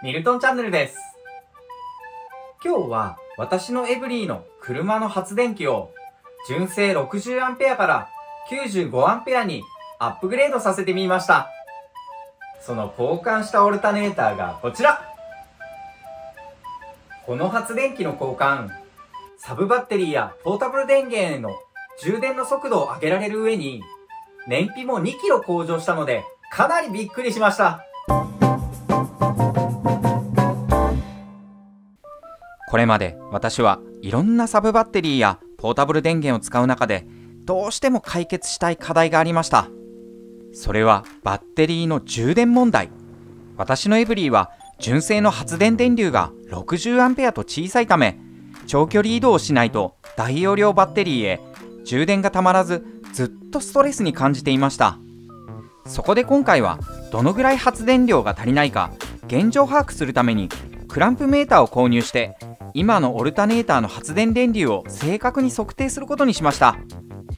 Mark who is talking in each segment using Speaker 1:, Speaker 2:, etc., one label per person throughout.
Speaker 1: ミルトンチャンネルです。今日は私のエブリィの車の発電機を純正 60A から 95A にアップグレードさせてみました。その交換したオルタネーターがこちら。この発電機の交換、サブバッテリーやポータブル電源への充電の速度を上げられる上に、燃費も 2kg 向上したので、かなりびっくりしました。
Speaker 2: これまで私はいろんなサブバッテリーやポータブル電源を使う中でどうしても解決したい課題がありました。それはバッテリーの充電問題。私のエブリィは純正の発電電流が 60A と小さいため、長距離移動をしないと大容量バッテリーへ充電がたまらず、ずっとストレスに感じていました。そこで今回はどのぐらい発電量が足りないか現状把握するためにクランプメーターを購入して、今のオルタネーターの発電電流を正確に測定することにしました。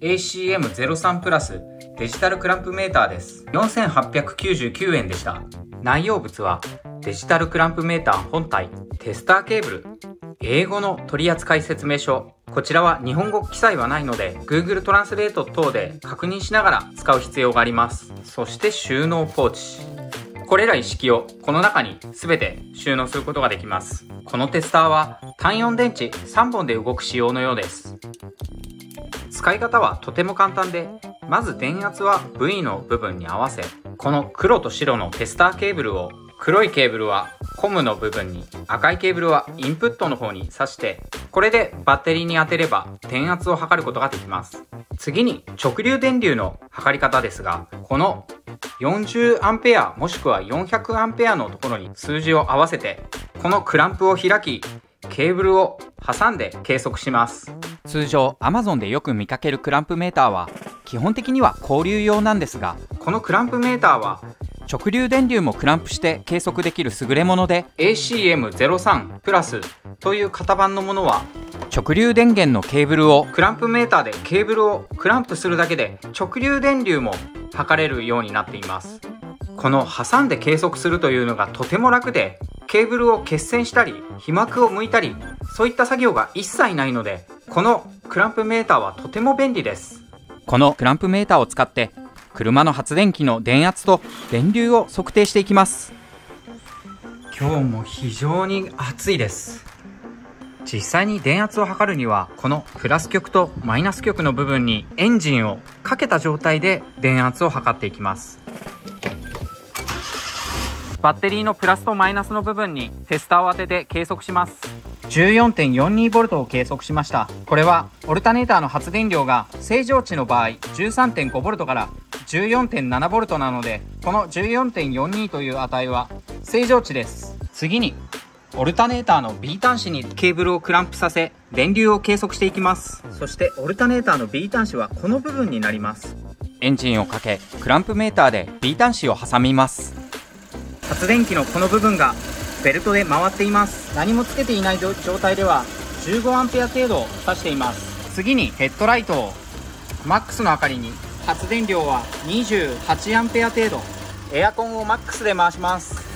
Speaker 1: ACM03 プラスデジタルクランプメーターです。4899円でした。内容物はデジタルクランプメーター本体、テスターケーブル、英語の取扱説明書。こちらは日本語記載はないので Google トランスレート等で確認しながら使う必要があります。そして収納ポーチ。これら一式をこの中に全て収納することができます。このテスターは単4電池3本で動く仕様のようです。使い方はとても簡単で、まず電圧は V の部分に合わせ、この黒と白のテスターケーブルを、黒いケーブルはコムの部分に、赤いケーブルはインプットの方に挿して、これでバッテリーに当てれば電圧を測ることができます。次に直流電流の測り方ですが、この 40A もしくは 400A のところに数字を合わせて、このクランプを開き、ケーブルを挟んで計測します。
Speaker 2: 通常 Amazon でよく見かけるクランプメーターは基本的には交流用なんですが、
Speaker 1: このクランプメーターは
Speaker 2: 直流電流もクランプして計測できる優れもので、
Speaker 1: ACM03 プラスという型番のものは
Speaker 2: 直流電源のケーブルを
Speaker 1: クランプメーターでケーブルをクランプするだけで直流電流も測れるようになっています。この挟んで計測するというのがとても楽で、ケーブルを血栓したり被膜を剥いたり、そういった作業が一切ないので、このクランプメーターはとても便利です。
Speaker 2: このクランプメーターを使って車の発電機の電圧と電流を測定していきます。
Speaker 1: 今日も非常に暑いです。実際に電圧を測るには、このプラス極とマイナス極の部分にエンジンをかけた状態で電圧を測っていきます。バッテリーのプラスとマイナスの部分にテスターを当てて計測します。 14.42V を計測しました。これはオルタネーターの発電量が正常値の場合 13.5V から 14.7V なので、この 14.42 という値は正常値です。次にオルタネーターの B 端子にケーブルをクランプさせ、電流を計測していきます。そしてオルタネーターの B 端子はこの部分になります。
Speaker 2: エンジンをかけクランプメーターで B 端子を挟みます。
Speaker 1: 発電機のこの部分がベルトで回っています。何もつけていない状態では 15A 程度挿しています。次にヘッドライトをマックスの明かりに、発電量は 28A 程度。エアコンをマックスで回します。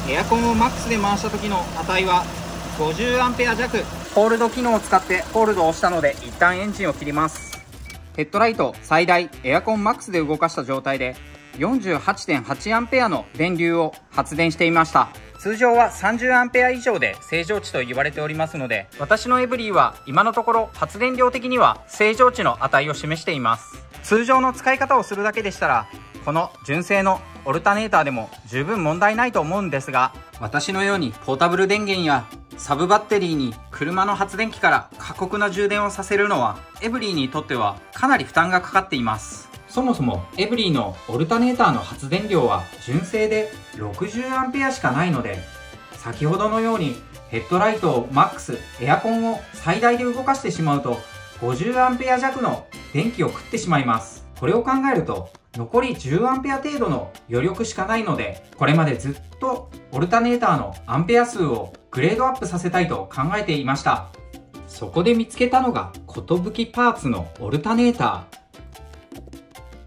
Speaker 1: エアコンをマックスで回した時の値は 50A 弱。ホールド機能を使ってホールドを押したので一旦エンジンを切ります。ヘッドライト最大エアコンマックスで動かした状態で 48.8A の電流を発電していました。通常は 30A 以上で正常値と言われておりますので、私のエブリィは今のところ発電量的には正常値の値を示しています。通常の使い方をするだけでしたら、この純正のオルタネーターでも十分問題ないと思うんですが、私のようにポータブル電源やサブバッテリーに車の発電機から過酷な充電をさせるのはエブリィにとってはかなり負担がかかっています。そもそもエブリィのオルタネーターの発電量は純正で 60A しかないので、先ほどのようにヘッドライトをマックス、エアコンを最大で動かしてしまうと 50A 弱の電気を食ってしまいます。これを考えると残り 10A 程度の余力しかないので、これまでずっとオルタネーターのアンペア数をグレードアップさせたいと考えていました。そこで見つけたのが寿パーツのオルタネーター。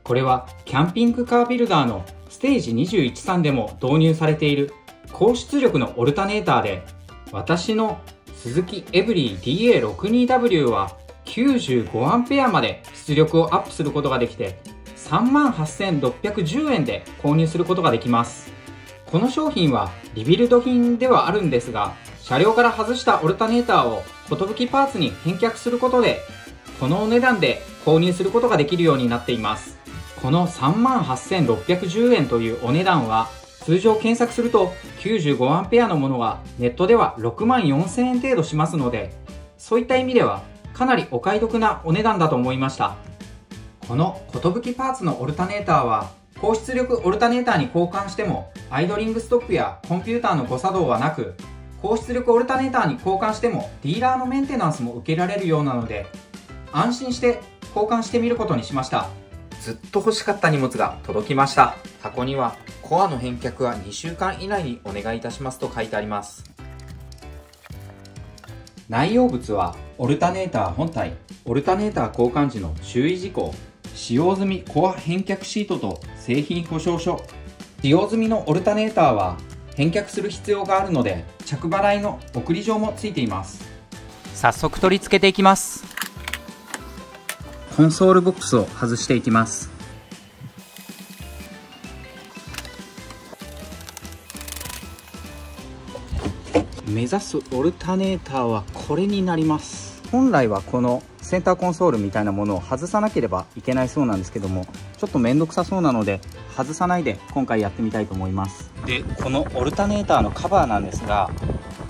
Speaker 1: これはキャンピングカービルダーのステージ21さんでも導入されている高出力のオルタネーターで、私のスズキエブリー DA62W は 95A まで出力をアップすることができて、38,610円で購入することができます。この商品はリビルド品ではあるんですが、車両から外したオルタネーターを寿パーツに返却することで、このお値段で購入することができるようになっています。この38,610円というお値段は、通常検索すると 95A のものがネットでは64,000円程度しますので、そういった意味ではかなりお買い得なお値段だと思いました。この寿パーツのオルタネーターは、高出力オルタネーターに交換してもアイドリングストップやコンピューターの誤作動はなく、高出力オルタネーターに交換してもディーラーのメンテナンスも受けられるようなので、安心して交換してみることにしました。ずっと欲しかった荷物が届きました。箱にはコアの返却は2週間以内にお願いいたしますと書いてあります。内容物はオルタネーター本体、オルタネーター交換時の注意事項、使用済みコア返却シートと製品保証書。使用済みのオルタネーターは返却する必要があるので、着払いの送り状もついています。
Speaker 2: 早速取り付けていきます。
Speaker 1: コンソールボックスを外していきます。目指すオルタネーターはこれになります。本来はこのセンターコンソールみたいなものを外さなければいけないそうなんですけども、ちょっと面倒くさそうなので外さないで今回やってみたいと思います。で、このオルタネーターのカバーなんですが、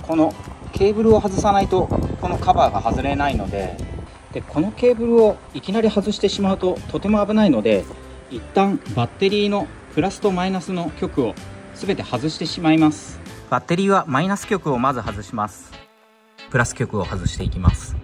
Speaker 1: このケーブルを外さないとこのカバーが外れないので、このケーブルをいきなり外してしまうととても危ないので、一旦バッテリーのプラスとマイナスの極を全て外してしまいます。バッテリーはマイナス極をまず外します。プラス極を外していきます。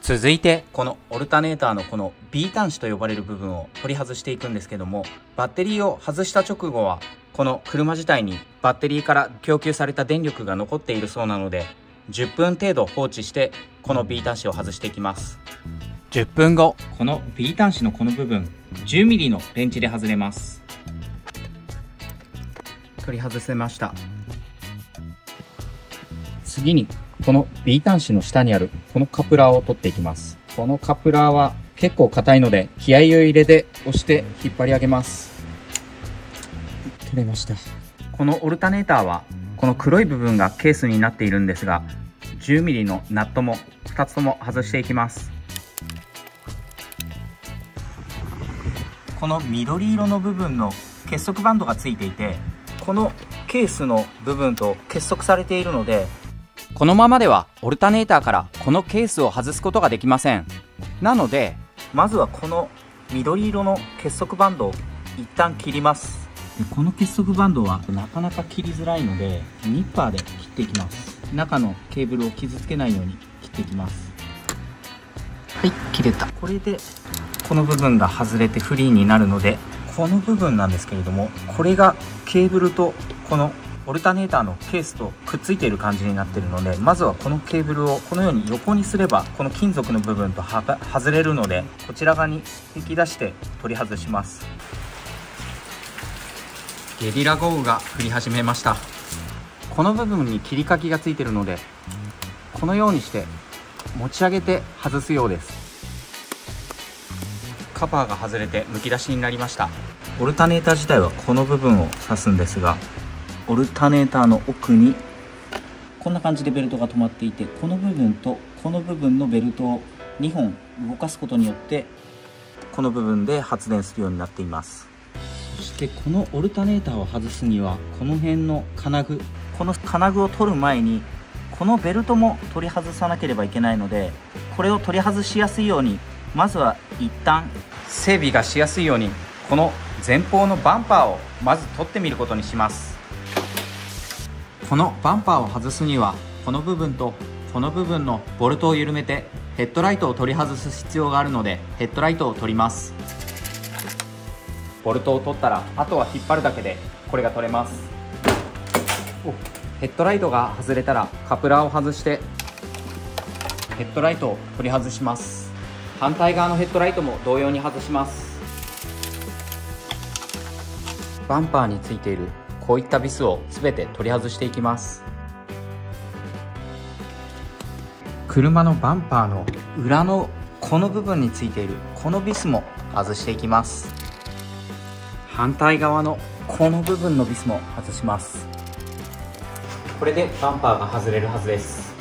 Speaker 1: 続いてこのオルタネーターのこの B 端子と呼ばれる部分を取り外していくんですけども、バッテリーを外した直後はこの車自体にバッテリーから供給された電力が残っているそうなので、10分程度放置してこの B 端子を外していきます。
Speaker 2: 10分後、
Speaker 1: この B 端子のこの部分 10mm のレンチで外れます。取り外せました。次にこの B 端子の下にあるこのカプラーを取っていきます。このカプラーは結構硬いので気合を入れて押して引っ張り上げます。取れました。このオルタネーターはこの黒い部分がケースになっているんですが、10mm のナットも2つとも外していきます。この緑色の部分の結束バンドがついていて、このケースの部分と結束されているので、
Speaker 2: このままではオルタネーターからこのケースを外すことができません。なので
Speaker 1: まずはこの緑色の結束バンドを一旦切ります。でこの結束バンドはなかなか切りづらいので、ニッパーで切っていきます。中のケーブルを傷つけないように切っていきます。はい、切れた。これでこの部分が外れてフリーになるので、この部分なんですけれども、これがケーブルとこのオルタネーターのケースとくっついている感じになっているので、まずはこのケーブルをこのように横にすればこの金属の部分と外れるので、こちら側に引き出して取り外します。ゲリラ豪雨が降り始めました。この部分に切り欠きがついているので、このようにして持ち上げて外すようです。カバーが外れてむき出しになりました。オルタネーター自体はこの部分を指すんですが、オルタネーターの奥にこんな感じでベルトが止まっていて、この部分とこの部分のベルトを2本動かすことによってこの部分で発電するようになっています。そしてこのオルタネーターを外すには、この辺の金具、この金具を取る前にこのベルトも取り外さなければいけないので、これを取り外しやすいように、まずは一旦整備がしやすいようにこの前方のバンパーをまず取ってみることにします。このバンパーを外すには、この部分とこの部分のボルトを緩めてヘッドライトを取り外す必要があるので、ヘッドライトを取ります。ボルトを取ったらあとは引っ張るだけでこれが取れます。ヘッドライトが外れたらカプラーを外してヘッドライトを取り外します。反対側のヘッドライトも同様に外します。バンパーについているこういったビスを全て取り外していきます。車のバンパーの裏のこの部分についているこのビスも外していきます。反対側のこの部分のビスも外します。これでバンパーが外れるはずです。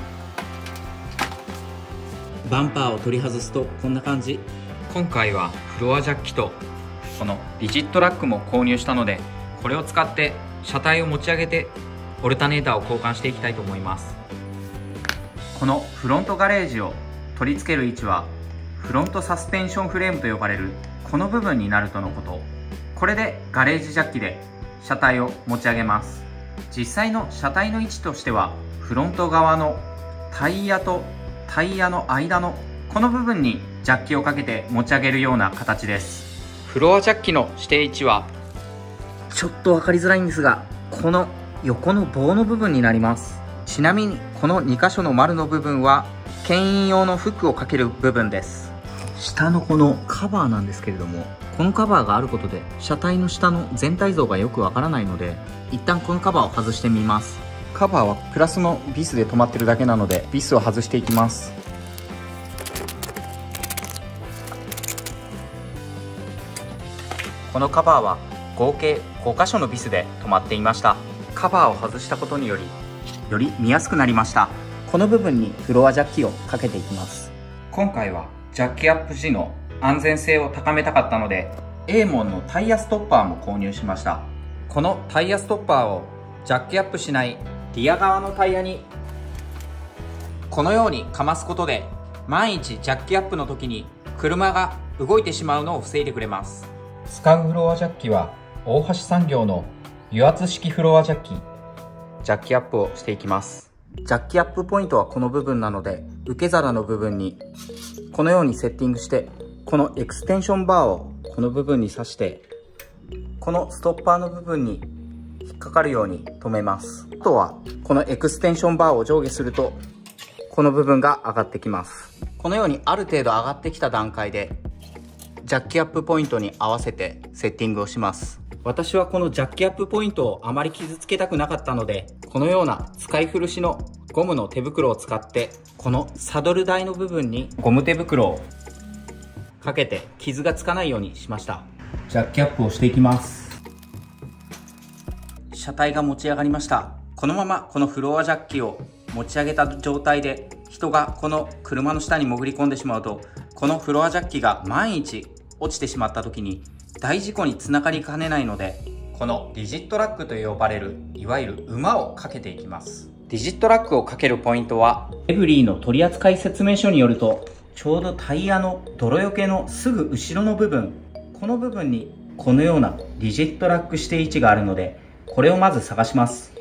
Speaker 1: バンパーを取り外すとこんな感じ。今回はフロアジャッキとこのリジットラックも購入したので、これを使って車体を持ち上げてオルタネーターを交換していきたいと思います。このフロントガレージを取り付ける位置はフロントサスペンションフレームと呼ばれるこの部分になるとのこと。これでガレージジャッキで車体を持ち上げます。実際の車体の位置としてはフロント側のタイヤとタイヤの間のこの部分にジャッキをかけて持ち上げるような形です。フロアジャッキの指定位置はちょっと分かりづらいんですが、この横の棒の部分になります。ちなみにこの2箇所の丸の部分は牽引用のフックをかける部分です。下のこのカバーなんですけれども、このカバーがあることで車体の下の全体像がよくわからないので、一旦このカバーを外してみます。カバーはプラスのビスで止まってるだけなので、ビスを外していきます。このカバーは合計5箇所のビスで止まっていました。カバーを外したことにより見やすくなりました。この部分にフロアジャッキをかけていきます。今回はジャッキアップ時の安全性を高めたかったので、エーモンのタイヤストッパーも購入しました。このタイヤストッパーをジャッキアップしないリア側のタイヤにこのようにかますことで、万一ジャッキアップの時に車が動いてしまうのを防いでくれます。使うフロアジャッキは大橋産業の油圧式フロアジャッキ。ジャッキアップをしていきます。ジャッキアップポイントはこの部分なので、受け皿の部分にこのようにセッティングして、このエクステンションバーをこの部分に挿して、このストッパーの部分に引っかかるように留めます。あとはこのエクステンションバーを上下するとこの部分が上がってきます。このようにある程度上がってきた段階でジャッキアップポイントに合わせてセッティングをします。私はこのジャッキアップポイントをあまり傷つけたくなかったので、このような使い古しのゴムの手袋を使って、このサドル台の部分にゴム手袋をかけて傷がつかないようにしました。ジャッキアップをしていきます。車体が持ち上がりました。このままこのフロアジャッキを持ち上げた状態で、人がこの車の下に潜り込んでしまうと、このフロアジャッキが万一落ちてしまった時に大事故につながりかねないので、このリジットラックと呼ばれるいわゆる馬をかけていきます。リジットラックをかけるポイントは、エブリーの取扱説明書によると、ちょうどタイヤの泥よけのすぐ後ろの部分、この部分にこのようなリジットラック指定位置があるので、これをまず探します。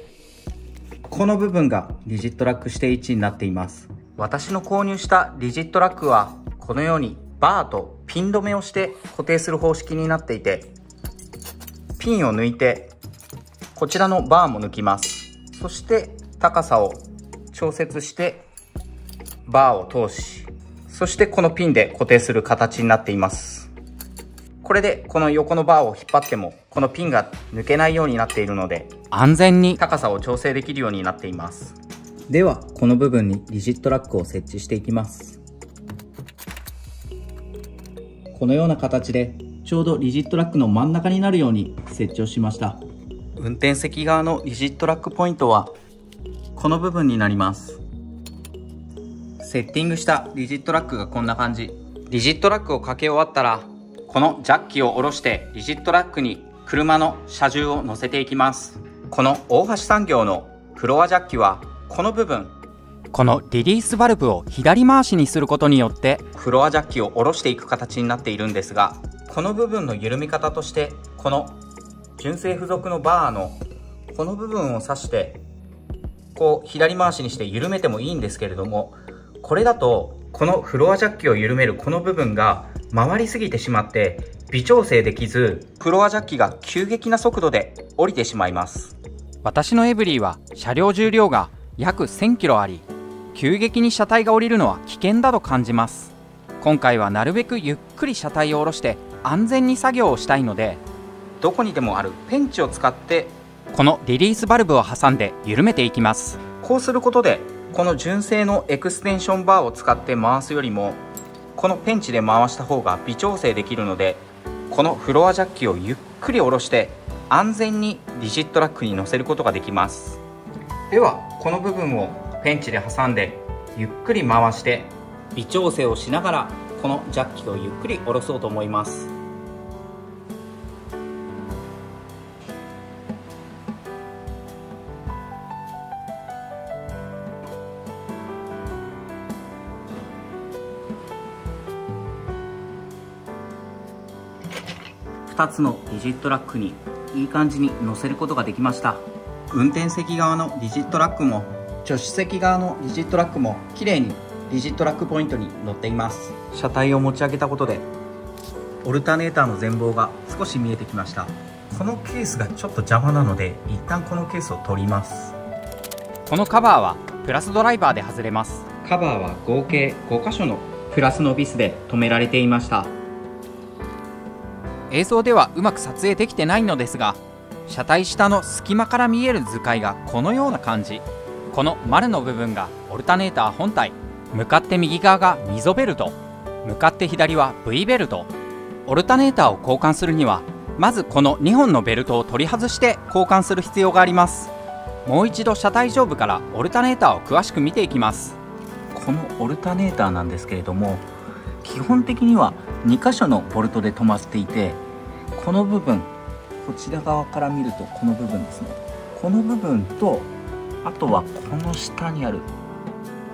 Speaker 1: この部分がリジットラック指定位置になっています。私の購入したリジットラックはこのようにバーとピン止めをして固定する方式になっていて、ピンを抜いてこちらのバーも抜きます。そして高さを調節してバーを通し、そしてこのピンで固定する形になっています。これでこの横のバーを引っ張ってもこのピンが抜けないようになっているので、安全に高さを調整できるようになっています。ではこの部分にリジットラックを設置していきます。このような形でちょうどリジットラックの真ん中になるように設置をしました。運転席側のリジットラックポイントはこの部分になります。セッティングしたリジットラックがこんな感じ。リジットラックをかけ終わったら、このジャッキを下ろしてリジットラックに車の車重を乗せていきます。この大橋産業のフロアジャッキはこの部分、
Speaker 2: このリリースバルブを左回しにすることによって
Speaker 1: フロアジャッキを下ろしていく形になっているんですが、この部分の緩み方として、この純正付属のバーのこの部分を刺してこう左回しにして緩めてもいいんですけれども、これだとこのフロアジャッキを緩めるこの部分が回りすぎてしまって微調整できず、フロアジャッキが急激な速度で降りてしまいます。
Speaker 2: 私のエブリーは車両重量が約1000キロあり、急激に車体が降りるのは危険だと感じます。今回はなるべくゆっくり車体を下ろして安全に作業をしたいので、
Speaker 1: どこにでもあるペンチを使って
Speaker 2: このリリースバルブを挟んで緩めていきます。
Speaker 1: こうすることでこの純正のエクステンションバーを使って回すよりもこのペンチで回した方が微調整できるので、このフロアジャッキをゆっくり下ろして安全にリジットラックに乗せることができます。ではこの部分をペンチで挟んでゆっくり回して微調整をしながらこのジャッキをゆっくり下ろそうと思います。2つのリジットラックにいい感じに乗せることができました。運転席側のリジットラックも助手席側のリジットラックも綺麗にリジットラックポイントに乗っています。車体を持ち上げたことでオルタネーターの全貌が少し見えてきました。このケースがちょっと邪魔なので一旦このケースを取ります。
Speaker 2: このカバーはプラスドライバーで外れます。
Speaker 1: カバーは合計5箇所のプラスのビスで留められていました。
Speaker 2: 映像ではうまく撮影できてないのですが、車体下の隙間から見える図解がこのような感じ。この丸の部分がオルタネーター本体、向かって右側が溝ベルト、向かって左は V ベルト。オルタネーターを交換するにはまずこの2本のベルトを取り外して交換する必要があります。もう一度車体上部からオルタネーターを詳しく見ていきます。
Speaker 1: このオルタネーターなんですけれども、基本的には2箇所のボルトで止まっていて、この部分、こちら側から見るとこの部分ですね、この部分とあとはこの下にある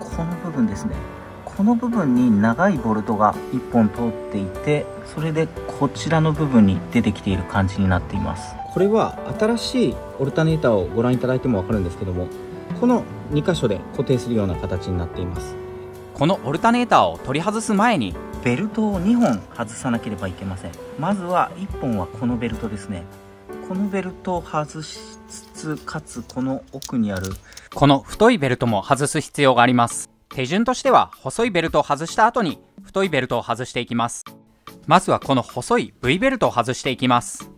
Speaker 1: この部分ですね、この部分に長いボルトが1本通っていて、それでこちらの部分に出てきている感じになっています。これは新しいオルタネーターをご覧いただいても分かるんですけども、この2箇所で固定するような形になっています。
Speaker 2: このオルタネーターを取り外す前に
Speaker 1: ベルトを2本外さなければいけません。まずは1本はこのベルトですね。このベルトを外しつつ、かつこの奥にある
Speaker 2: この太いベルトも外す必要があります。手順としては細いベルトを外した後に太いベルトを外していきます。まずはこの細い V ベルトを外していきます。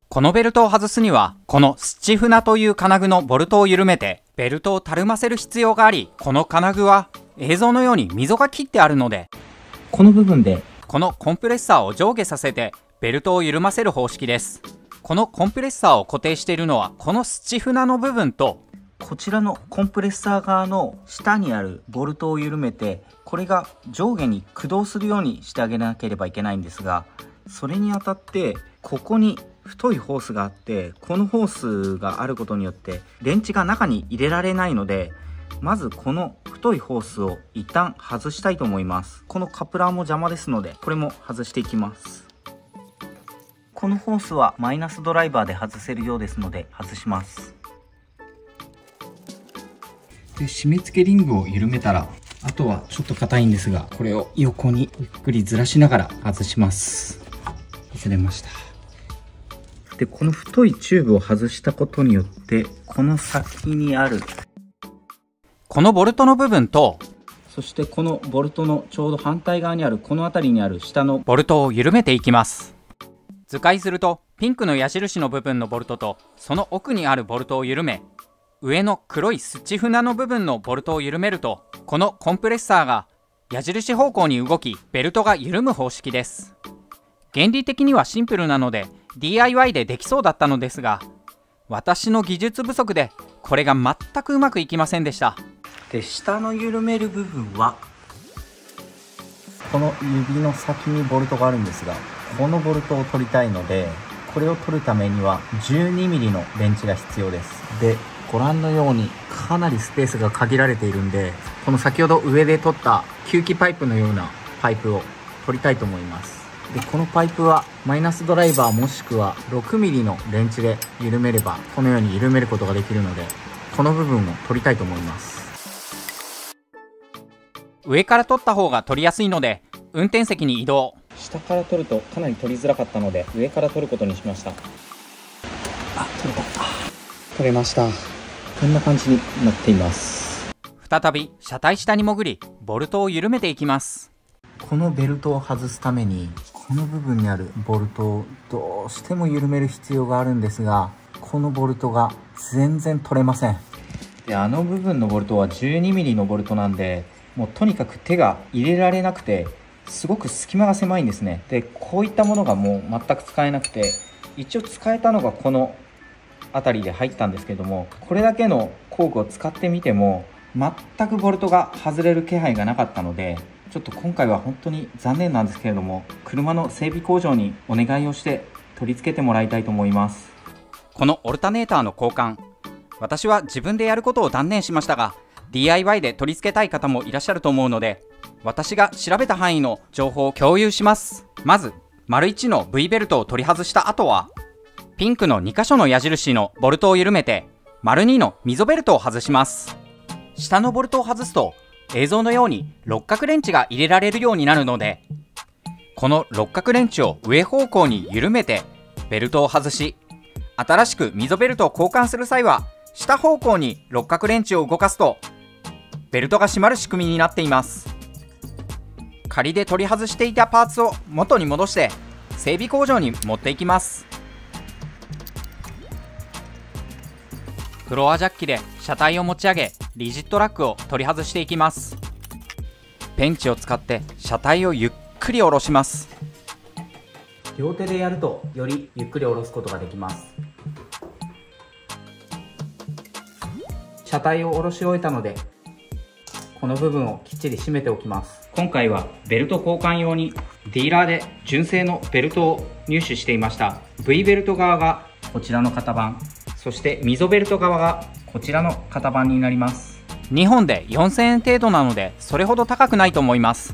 Speaker 2: このベルトを外すにはこのスチフナという金具のボルトを緩めてベルトをたるませる必要があり、この金具は映像のように溝が切ってあるので、
Speaker 1: この部分で
Speaker 2: このコンプレッサーを上下させてベルトを緩ませる方式です。このコンプレッサーを固定しているのはこのスチフナの部分と
Speaker 1: こちらのコンプレッサー側の下にあるボルトを緩めて、これが上下に駆動するようにしてあげなければいけないんですが、それにあたってここに太いホースがあって、このホースがあることによって電池が中に入れられないので、まずこの太いホースを一旦外したいと思います。このカプラーも邪魔ですので、これも外していきます。このホースはマイナスドライバーで外せるようですので外します。で、締め付けリングを緩めたら、あとはちょっと硬いんですが、これを横にゆっくりずらしながら外します。外れました。で、この太いチューブを外したことによって、この先にある
Speaker 2: このボルトの部分と、
Speaker 1: そしてこのボルトのちょうど反対側にあるこの辺りにある下の
Speaker 2: ボルトを緩めていきます。図解するとピンクの矢印の部分のボルトとその奥にあるボルトを緩め、上の黒いスチフナの部分のボルトを緩めると、このコンプレッサーが矢印方向に動きベルトが緩む方式です。原理的にはシンプルなので DIY でできそうだったのですが、私の技術不足でこれが全くうまくいきませんでした。
Speaker 1: で、下の緩める部分はこの指の先にボルトがあるんですが、このボルトを取りたいので、これを取るためには 12mm のレンチが必要です。で、ご覧のようにかなりスペースが限られているんで、この先ほど上で取った吸気パイプのようなパイプを取りたいと思います。で、このパイプはマイナスドライバーもしくは 6mm のレンチで緩めればこのように緩めることができるので、この部分を取りたいと思います。
Speaker 2: 上から取った方が取りやすいので運転席に移動。
Speaker 1: 下から取るとかなり取りづらかったので上から取ることにしました。取れた。取れました。こんな感じになっています。
Speaker 2: 再び車体下に潜りボルトを緩めていきます。
Speaker 1: このベルトを外すためにこの部分にあるボルトをどうしても緩める必要があるんですが、このボルトが全然取れません。で、あの部分のボルトは 12mm のボルトなんで、もうとにかく手が入れられなくて、すごく隙間が狭いんですね。で、こういったものがもう全く使えなくて、一応使えたのがこの辺りで入ったんですけども、これだけの工具を使ってみても全くボルトが外れる気配がなかったので、ちょっと今回は本当に残念なんですけれども、車の整備工場にお願いをして取り付けてもらいたいと思います。
Speaker 2: このオルタネーターの交換、私は自分でやることを断念しましたが、 DIY で取り付けたい方もいらっしゃると思うので、私が調べた範囲の情報を共有します。まず丸1の V ベルトを取り外した後は、ピンクの2箇所の矢印のボルトを緩めて丸2の溝ベルトを外します。下のボルトを外すと映像のように六角レンチが入れられるようになるので、この六角レンチを上方向に緩めてベルトを外し、新しく溝ベルトを交換する際は下方向に六角レンチを動かすとベルトが締まる仕組みになっています。仮で取り外していたパーツを元に戻して整備工場に持っていきます。フロアジャッキで車体を持ち上げ、リジットラックを取り外していきます。ペンチを使って車体をゆっくり下ろします。
Speaker 1: 両手でやるとよりゆっくり下ろすことができます。車体を下ろし終えたので、この部分をきっちり締めておきます。今回はベルト交換用にディーラーで純正のベルトを入手していました。 V ベルト側がこちらの型番、そして溝ベルト側がこちらの型番になります。
Speaker 2: 2本で4000円程度なので、それほど高くないと思います。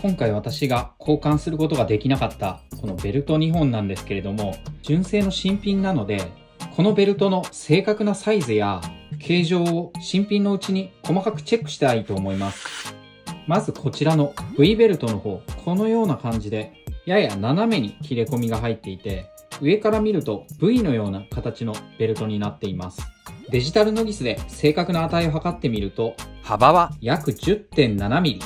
Speaker 3: 今回私が交換することができなかったこのベルト2本なんですけれども、純正の新品なので、このベルトの正確なサイズや形状を新品のうちに細かくチェックしたいと思います。まずこちらの V ベルトの方、このような感じでやや斜めに切れ込みが入っていて、上から見ると V のような形のベルトになっています。デジタルノギスで正確な値を測ってみると、
Speaker 2: 幅は
Speaker 3: 約 10.7mm、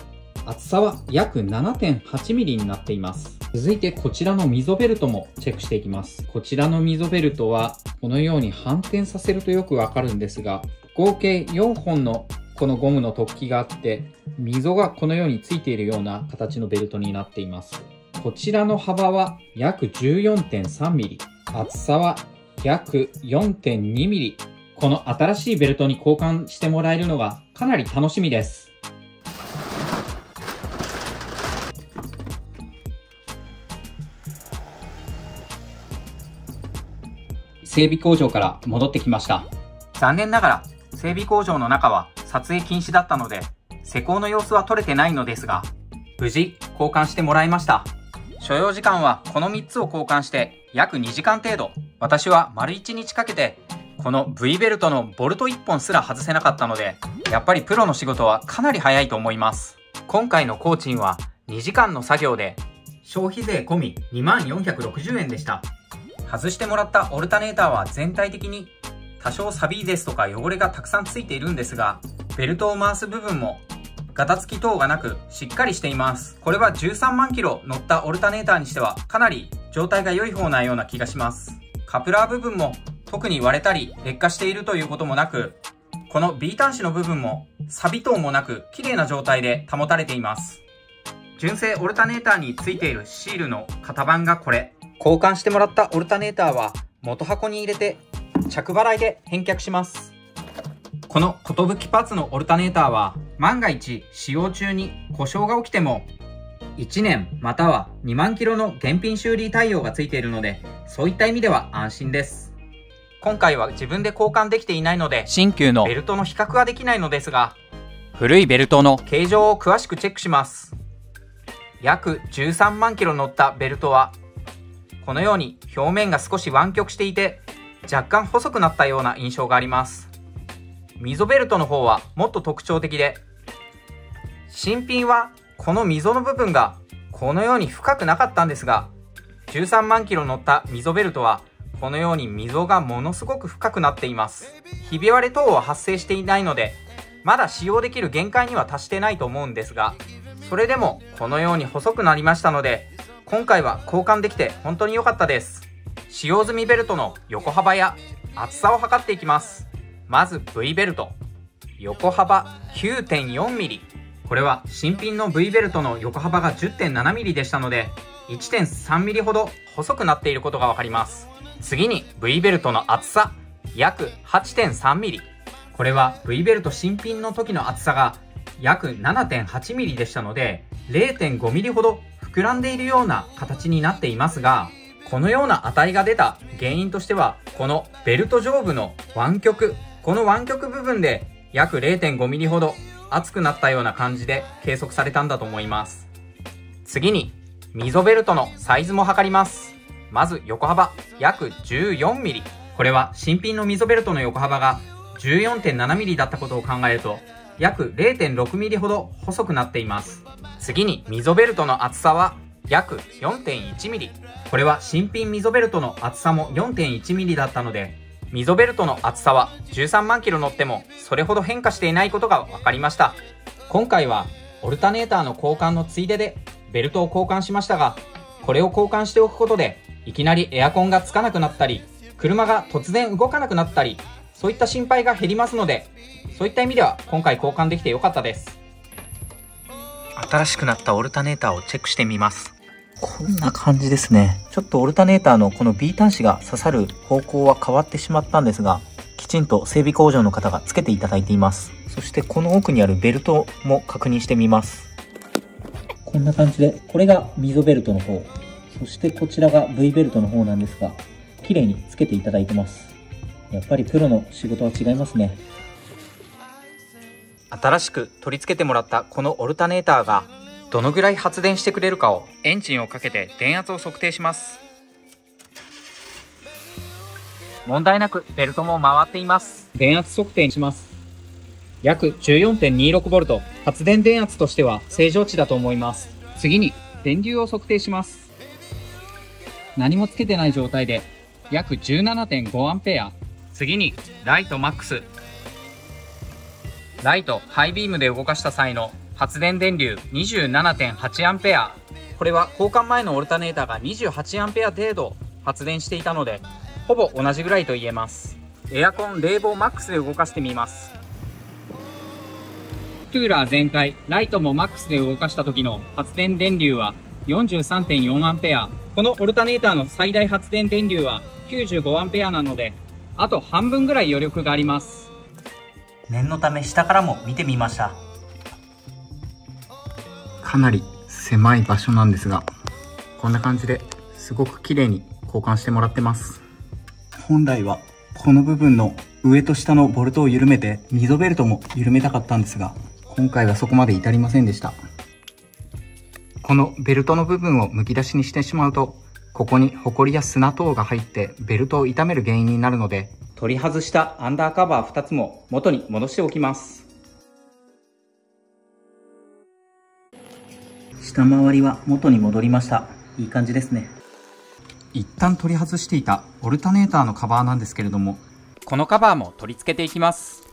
Speaker 3: 厚さは約 7.8mm になっています。続いてこちらの溝ベルトもチェックしていきます。こちらの溝ベルトはこのように反転させるとよくわかるんですが、合計4本のこのゴムの突起があって、溝がこのようについているような形のベルトになっています。こちらの幅は約 14.3mm、厚さは約 4.2mm。この新しいベルトに交換してもらえるのがかなり楽しみです。整備工場から戻ってきました。
Speaker 2: 残念ながら整備工場の中は撮影禁止だったので、施工の様子は撮れてないのですが、無事交換してもらいました。所要時間はこの3つを交換して約2時間程度。私は丸1日かけてこの V ベルトのボルト1本すら外せなかったので、やっぱりプロの仕事はかなり早いと思います。今回の工賃は2時間の作業で消費税込み2460円でした。外してもらったオルタネーターは全体的に多少サビですとか汚れがたくさんついているんですが、ベルトを回す部分もガタつき等がなくしっかりしています。これは13万キロ乗ったオルタネーターにしてはかなり状態が良い方なような気がします。カプラー部分も特に割れたり劣化しているということもなく、この B 端子の部分もサビ等もなく綺麗な状態で保たれています。純正オルタネーターについているシールの型番がこれ。交換してもらったオルタネーターは元箱に入れて着払いで返却します。この寿パーツのオルタネーターは万が一使用中に故障が起きても1年または2万キロの現品修理対応がついているので、そういった意味では安心です。今回は自分で交換できていないので新旧のベルトの比較はできないのですが、古いベルトの形状を詳しくチェックします。約13万キロ乗ったベルトはこのように表面が少し湾曲していて若干細くなったような印象があります。溝ベルトの方はもっと特徴的で、新品はこの溝の部分がこのように深くなかったんですが、13万キロ乗った溝ベルトはこのように溝がものすごく深くなっています。ひび割れ等は発生していないのでまだ使用できる限界には達してないと思うんですが、それでもこのように細くなりましたので、今回は交換できて本当に良かったです。
Speaker 1: 使用済みベルトの横幅や厚さを測っていきます。まず V ベルト、横幅 9.4mm。 これは新品の V ベルトの横幅が 10.7mm でしたので 1.3mm ほど細くなっていることがわかります。次に V ベルトの厚さ約 8.3mm。 これは V ベルト新品の時の厚さが約 7.8mm でしたので 0.5mm ほど膨らんでいるような形になっていますが、このような値が出た原因としてはこのベルト上部の湾曲、この湾曲部分で約 0.5mm ほど厚くなったような感じで計測されたんだと思います。次に溝ベルトのサイズも測ります。まず横幅約 14mm。 これは新品の溝ベルトの横幅が 14.7mm だったことを考えると約 0.6mm ほど細くなっています。次に溝ベルトの厚さは約 4.1mm。 これは新品溝ベルトの厚さも 4.1mm だったので溝ベルトの厚さは13万キロ乗ってもそれほど変化していないことが分かりました。今回はオルタネーターの交換のついででベルトを交換しましたが、これを交換しておくことでいきなりエアコンがつかなくなったり車が突然動かなくなったりそういった心配が減りますので、そういった意味では今回交換できてよかったです。
Speaker 2: 新しくなったオルタネーターをチェックしてみます。こんな感じですね。ちょっとオルタネーターのこの B 端子が刺さる方向は変わってしまったんですが、きちんと整備工場の方がつけていただいています。そしてこの奥にあるベルトも確認してみます。こんな感じで、これが溝ベルトの方、そしてこちらが V ベルトの方なんですが、綺麗につけていただいてます。やっぱりプロの仕事は違いますね。新しく取り付けてもらったこのオルタネーターがどのぐらい発電してくれるかをエンジンをかけて電圧を測定します。
Speaker 1: 問題なくベルトも回っています。
Speaker 3: 電圧測定します。約 14.26V、 発電電圧としては正常値だと思います。次に電流を測定します。何もつけてない状態で約 17.5A。
Speaker 1: 次にライトマックス、ライトハイビームで動かした際の発電電流 27.8A。 これは交換前のオルタネーターが 28A 程度発電していたのでほぼ同じぐらいと言えます。エアコン冷房マックスで動かしてみます。
Speaker 3: クーラー全開、ライトもマックスで動かした時の発電電流は 43.4A。 このオルタネーターの最大発電電流は 95A なのであと半分ぐらい余力があります。
Speaker 1: 念のため下からも見てみました。かなり狭い場所なんですが、こんな感じですごく綺麗に交換してもらってます。本来はこの部分の上と下のボルトを緩めて溝ベルトも緩めたかったんですが、今回はそこまで至りませんでした。このベルトの部分をむき出しにしてしまうと、ここにホコリや砂等が入ってベルトを傷める原因になるので、取り外したアンダーカバー2つも元に戻しておきます。下回りは元に戻りました。いい感じですね。一旦取り外していたオルタネーターのカバーなんですけれども、
Speaker 2: このカバーも取り付けていきます。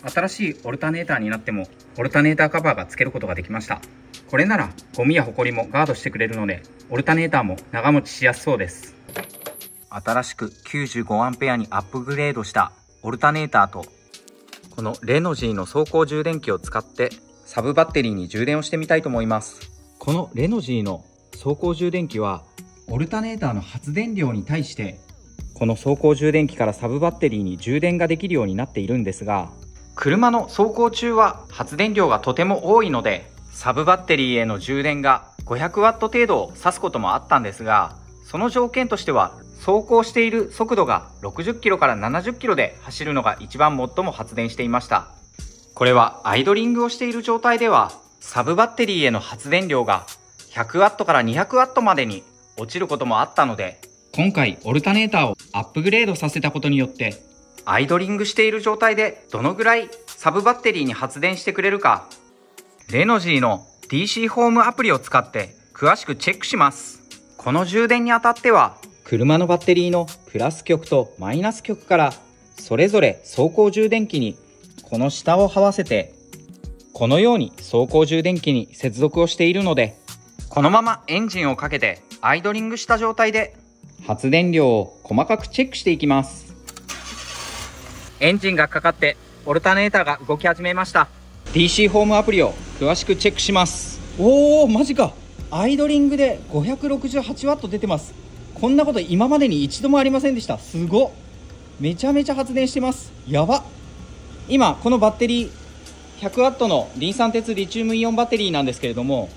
Speaker 1: 新しいオルタネーターになってもオルタネーターカバーが付けることができました。これならゴミやホコリもガードしてくれるのでオルタネーターも長持ちしやすそうです。新しく 95A にアップグレードしたオルタネーターとこのレノジーの走行充電器を使ってサブバッテリーに充電をしてみたいと思います。このレノジーの走行充電器はオルタネーターの発電量に対してこの走行充電器からサブバッテリーに充電ができるようになっているんですが、車の走行中は発電量がとても多いのでサブバッテリーへの充電が 500W 程度を指すこともあったんですが、その条件としては走行している速度が60キロから70キロで走るのが一番最も発電していました。これはアイドリングをしている状態ではサブバッテリーへの発電量が 100W から 200W までに落ちることもあったので、今回オルタネーターをアップグレードさせたことによってアイドリングしている状態でどのぐらいサブバッテリーに発電してくれるか、レノジーの DC ホームアプリを使って詳しくチェックします。この充電にあたっては車のバッテリーのプラス極とマイナス極からそれぞれ走行充電器にこの下を這わせてこのように走行充電器に接続をしているので、このままエンジンをかけてアイドリングした状態で発電量を細かくチェックしていきます。エンジンがかかってオルタネーターが動き始めました。 DC ホームアプリを詳しくチェックします。おー、マジか。アイドリングで 568W 出てます。こんなこと今までに一度もありませんでした。すごっ。めちゃめちゃ発電してます。やば。今このバッテリー 100W のリン酸鉄リチウムイオンバッテリーなんですけれども、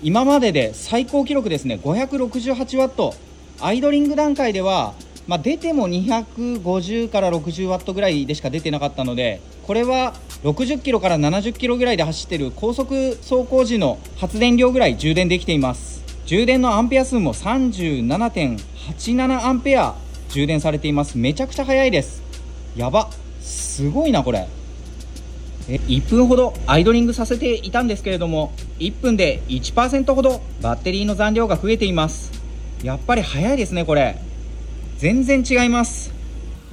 Speaker 1: 今までで最高記録ですね。 568W。 アイドリング段階では、出ても250から 60W ぐらいでしか出てなかったので、これは60キロから70キロぐらいで走っている高速走行時の発電量ぐらい充電できています。充電のアンペア数も 37.87 アンペア充電されています。めちゃくちゃ速いです。やば、すごいなこれ。1分ほどアイドリングさせていたんですけれども、1分で 1% ほどバッテリーの残量が増えています。やっぱり速いですね。これ全然違います。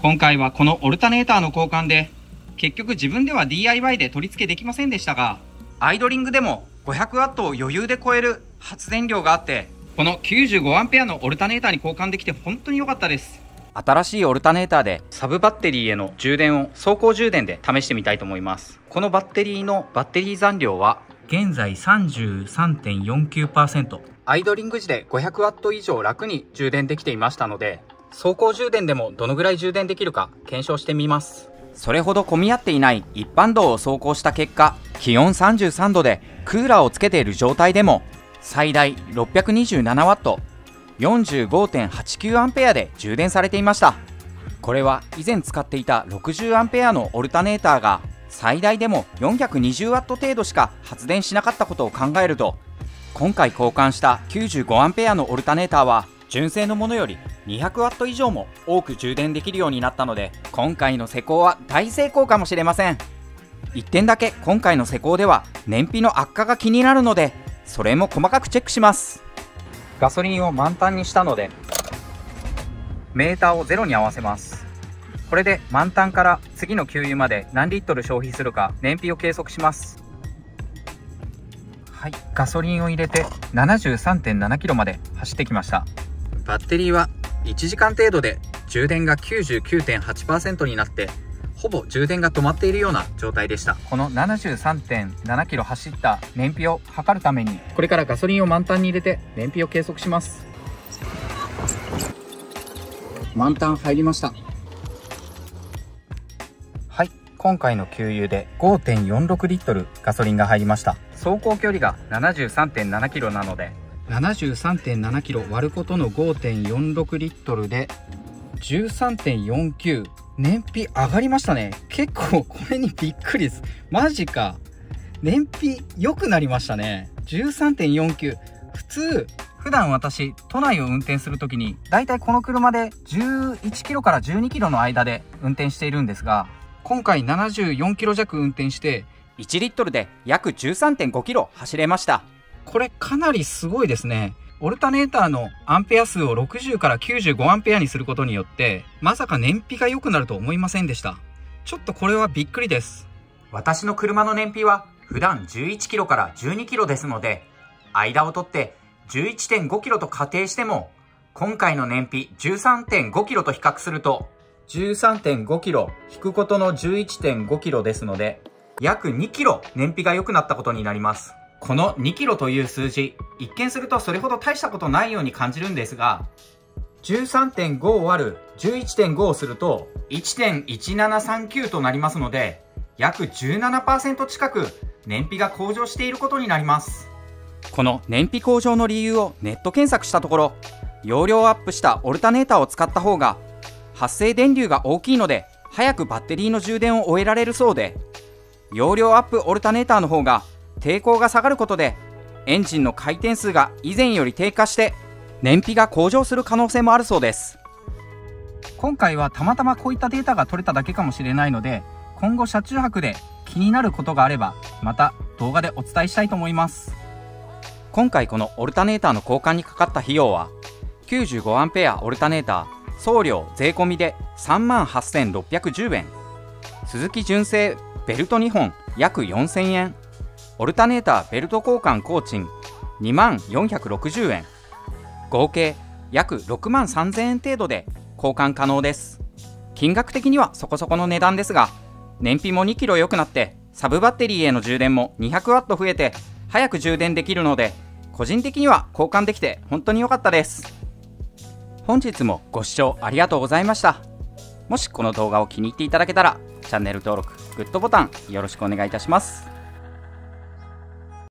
Speaker 1: 今回はこのオルタネーターの交換で結局自分では DIY で取り付けできませんでしたが、アイドリングでも 500W を余裕で超える発電量があって、この 95A のオルタネーターに交換できて本当に良かったです。
Speaker 2: 新しいオルタネーターで
Speaker 1: サブバッテリーへの充電を走行充電で試してみたいと思います。このバッテリーのバッテリー残量は現在 33.49%。 アイドリング時で 500W 以上楽に充電できていましたので、走行充電でもどのぐらい充電できるか検証してみます。
Speaker 2: それほど混み合っていない一般道を走行した結果、気温33度でクーラーをつけている状態でも最大 627W、45.89A で充電されていました。これは以前使っていた 60A のオルタネーターが最大でも 420W 程度しか発電しなかったことを考えると、今回交換した 95A のオルタネーターは純正のものより 200W 以上も多く充電できるようになったので、今回の施工は大成功かもしれません。1点だけ今回の施工では燃費の悪化が気になるので、それも細かくチェックします。
Speaker 1: ガソリンを満タンにしたのでメーターをゼロに合わせます。これで満タンから次の給油まで何リットル消費するか燃費を計測します。はい、ガソリンを入れて 73.7 キロまで走ってきました。バッテリーは1時間程度で充電が 99.8% になって、ほぼ充電が止まっているような状態でした。この 73.7 キロ走った燃費を測るために、これからガソリンを満タンに入れて燃費を計測します。満タン入りました。はい、今回の給油で 5.46 リットルガソリンが入りました。走行距離が 73.7 キロなので、73.7 キロ割ることの 5.46 リットルで 13.49。燃費上がりましたね。結構これにびっくりです。マジか。燃費良くなりましたね。13.49。普段私都内を運転するときにだいたいこの車で11キロから12キロの間で運転しているんですが、今回74キロ弱運転して
Speaker 2: 1リットルで約 13.5 キロ走れました。
Speaker 1: これかなりすごいですね。オルタネーターのアンペア数を60から95アンペアにすることによって、まさか燃費が良くなると思いませんでした。ちょっとこれはびっくりです。私の車の燃費は普段11キロから12キロですので、間を取って 11.5 キロと仮定しても、今回の燃費 13.5 キロと比較すると、13.5 キロ引くことの 11.5 キロですので、約2キロ燃費が良くなったことになります。この2キロという数字、一見するとそれほど大したことないように感じるんですが、13.5 割る 11.5 をすると 1.1739 となりますので、約 17% 近く燃費が向上していることになります。
Speaker 2: この燃費向上の理由をネット検索したところ、容量アップしたオルタネーターを使った方が発生電流が大きいので早くバッテリーの充電を終えられるそうで、容量アップオルタネーターの方が抵抗が下がることでエンジンの回転数が以前より低下して燃費が向上する可能性もあるそうです。
Speaker 1: 今回はたまたまこういったデータが取れただけかもしれないので、今後車中泊で気になることがあればまた動画でお伝えしたいと思います。
Speaker 2: 今回このオルタネーターの交換にかかった費用は 95A オルタネーター送料税込みで 38,610 円、鈴木純正ベルト2本約4000円、オルタネーターベルト交換工賃2万460円、合計約6万3000円程度で交換可能です。金額的にはそこそこの値段ですが、燃費も2キロ良くなってサブバッテリーへの充電も 200W 増えて早く充電できるので、個人的には交換できて本当に良かったです。本日もご視聴ありがとうございました。もしこの動画を気に入っていただけたらチャンネル登録、グッドボタンよろしくお願いいたします。